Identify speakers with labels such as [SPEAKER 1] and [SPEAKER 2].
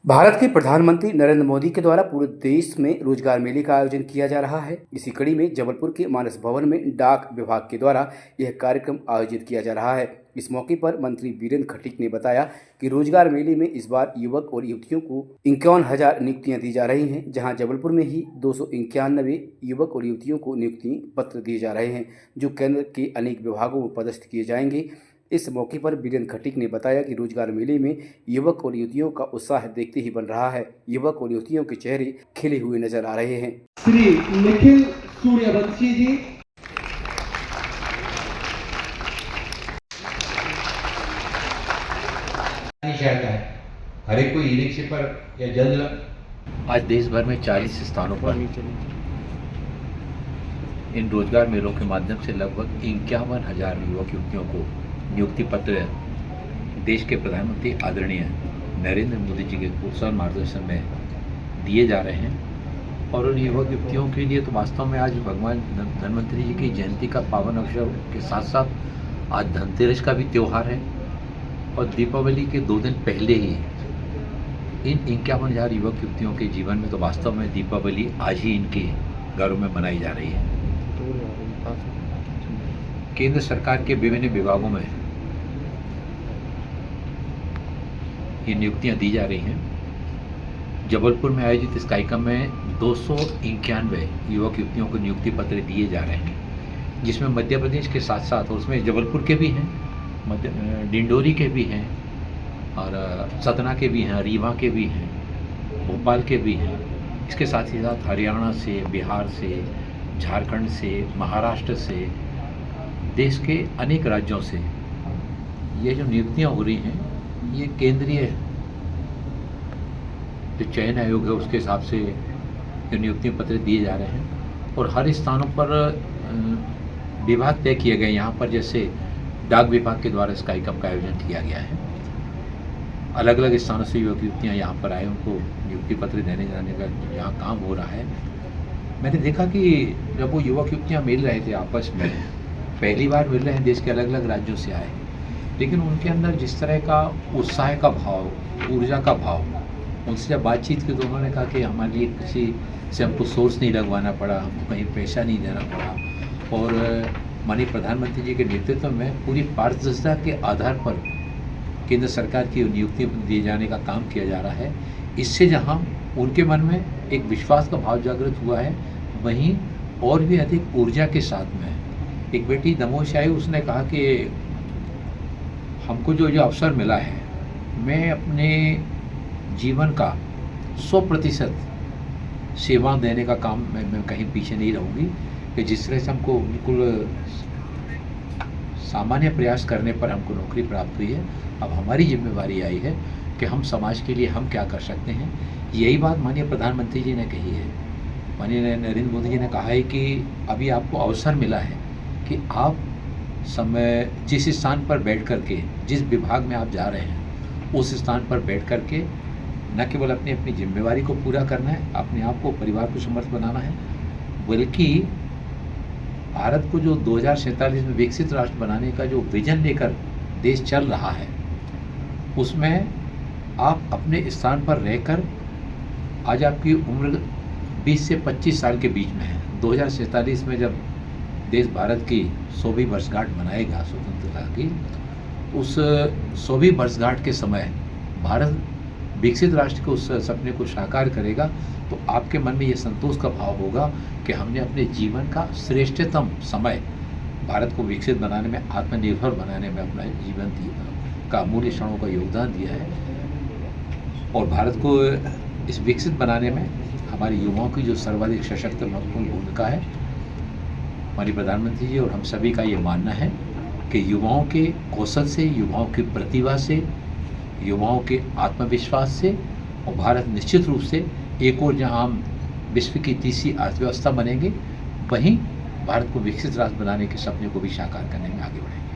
[SPEAKER 1] भारत के प्रधानमंत्री नरेंद्र मोदी के द्वारा पूरे देश में रोजगार मेले का आयोजन किया जा रहा है। इसी कड़ी में जबलपुर के मानस भवन में डाक विभाग के द्वारा यह कार्यक्रम आयोजित किया जा रहा है। इस मौके पर मंत्री वीरेंद्र खटीक ने बताया कि रोजगार मेले में इस बार युवक और युवतियों को 51,000 नियुक्तियां दी जा रही हैं, जहां जबलपुर में ही 291 युवक और युवतियों को नियुक्ति पत्र दिए जा रहे हैं, जो केंद्र के अनेक विभागों में पदस्थ किए जाएंगे। इस मौके पर वीरेंद्र खटीक ने बताया कि रोजगार मेले में युवक और युवतियों का उत्साह देखते ही बन रहा है। युवक और युवतियों के चेहरे खिले हुए नजर आ रहे हैं।
[SPEAKER 2] श्री निखिल सूर्यवंशी जी,
[SPEAKER 3] चाहता है हर एक कोई इलेक्शन पर या जल्द। आज देश भर में 40 स्थानों पर इन रोजगार मेलों के माध्यम से लगभग 51,000 युवक युवतियों को नियुक्ति पत्र देश के प्रधानमंत्री आदरणीय नरेंद्र मोदी जी के कुशल मार्गदर्शन में दिए जा रहे हैं। और उन युवक युवतियों के लिए तो वास्तव में आज भगवान धन्वंतरी जी की जयंती का पावन अवसर के साथ साथ आज धनतेरस का भी त्यौहार है और दीपावली के 2 दिन पहले ही इन 51,000 युवक युवतियों के जीवन में तो वास्तव में दीपावली आज ही इनके घरों में मनाई जा रही है। केंद्र सरकार के विभिन्न विभागों में ये नियुक्तियां दी जा रही हैं। जबलपुर में आयोजित इस कार्यक्रम में 291 युवक युवतियों को नियुक्ति पत्र दिए जा रहे हैं, जिसमें मध्य प्रदेश के साथ साथ और उसमें जबलपुर के भी हैं, डिंडोरी के भी हैं और सतना के भी हैं, रीवा के भी हैं, भोपाल के भी हैं। इसके साथ ही साथ हरियाणा से, बिहार से, झारखंड से, महाराष्ट्र से, देश के अनेक राज्यों से ये जो नियुक्तियां हो रही हैं, ये केंद्रीय जो चयन आयोग है उसके हिसाब से जो नियुक्ति पत्र दिए जा रहे हैं। और हर स्थानों पर विभाग तय किए गए। यहाँ पर जैसे डाक विभाग के द्वारा इस कार्यक्रम का आयोजन किया गया है। अलग अलग स्थानों से युवक युवतियाँ यहाँ पर आए, उनको नियुक्ति पत्र देने जाने का यहाँ काम हो रहा है। मैंने देखा कि जब वो युवक युवतियाँ मिल रहे थे आपस में, पहली बार मिल रहे हैं, देश के अलग अलग राज्यों से आए, लेकिन उनके अंदर जिस तरह का उत्साह का भाव, ऊर्जा का भाव, उनसे जब बातचीत की तो उन्होंने कहा कि हमारे लिए किसी से हमको सोर्स नहीं लगवाना पड़ा, हमको कहीं पैसा नहीं देना पड़ा और माननीय प्रधानमंत्री जी के नेतृत्व में पूरी पारदर्शिता के आधार पर केंद्र सरकार की नियुक्ति दिए जाने का काम किया जा रहा है। इससे जहाँ उनके मन में एक विश्वास का भाव जागृत हुआ है, वहीं और भी अधिक ऊर्जा के साथ में एक बेटी दमोह से आई, उसने कहा कि हमको जो अवसर मिला है, मैं अपने जीवन का 100% सेवा देने का काम मैं कहीं पीछे नहीं रहूँगी। कि जिस तरह से हमको बिल्कुल सामान्य प्रयास करने पर हमको नौकरी प्राप्त हुई है, अब हमारी जिम्मेवारी आई है कि हम समाज के लिए हम क्या कर सकते हैं। यही बात माननीय प्रधानमंत्री जी ने कही है। माननीय नरेंद्र मोदी जी ने कहा है कि अभी आपको अवसर मिला है कि आप समय जिस स्थान पर बैठ कर के, जिस विभाग में आप जा रहे हैं, उस स्थान पर बैठ कर के न केवल अपनी अपनी जिम्मेवारी को पूरा करना है, अपने आप को, परिवार को समर्थ बनाना है, बल्कि भारत को जो 2047 में विकसित राष्ट्र बनाने का जो विजन लेकर देश चल रहा है, उसमें आप अपने स्थान पर रहकर, आज आपकी उम्र 20 से 25 साल के बीच में है। 2047 में जब देश भारत की 100वीं वर्षगांठ मनाएगा स्वतंत्रता की, उस 100वीं वर्षगांठ के समय भारत विकसित राष्ट्र के उस सपने को साकार करेगा, तो आपके मन में ये संतोष का भाव होगा कि हमने अपने जीवन का श्रेष्ठतम समय भारत को विकसित बनाने में, आत्मनिर्भर बनाने में अपना जीवन का अमूल्य क्षणों का योगदान दिया है। और भारत को इस विकसित बनाने में हमारे युवाओं की जो सर्वाधिक सशक्त महत्वपूर्ण भूमिका है, हमारे प्रधानमंत्री जी और हम सभी का ये मानना है कि युवाओं के कौशल से, युवाओं की प्रतिभा से, युवाओं के आत्मविश्वास से और भारत निश्चित रूप से एक और जहां हम विश्व की तीसरी अर्थव्यवस्था बनेंगे, वहीं भारत को विकसित राष्ट्र बनाने के सपने को भी साकार करने में आगे बढ़ेंगे।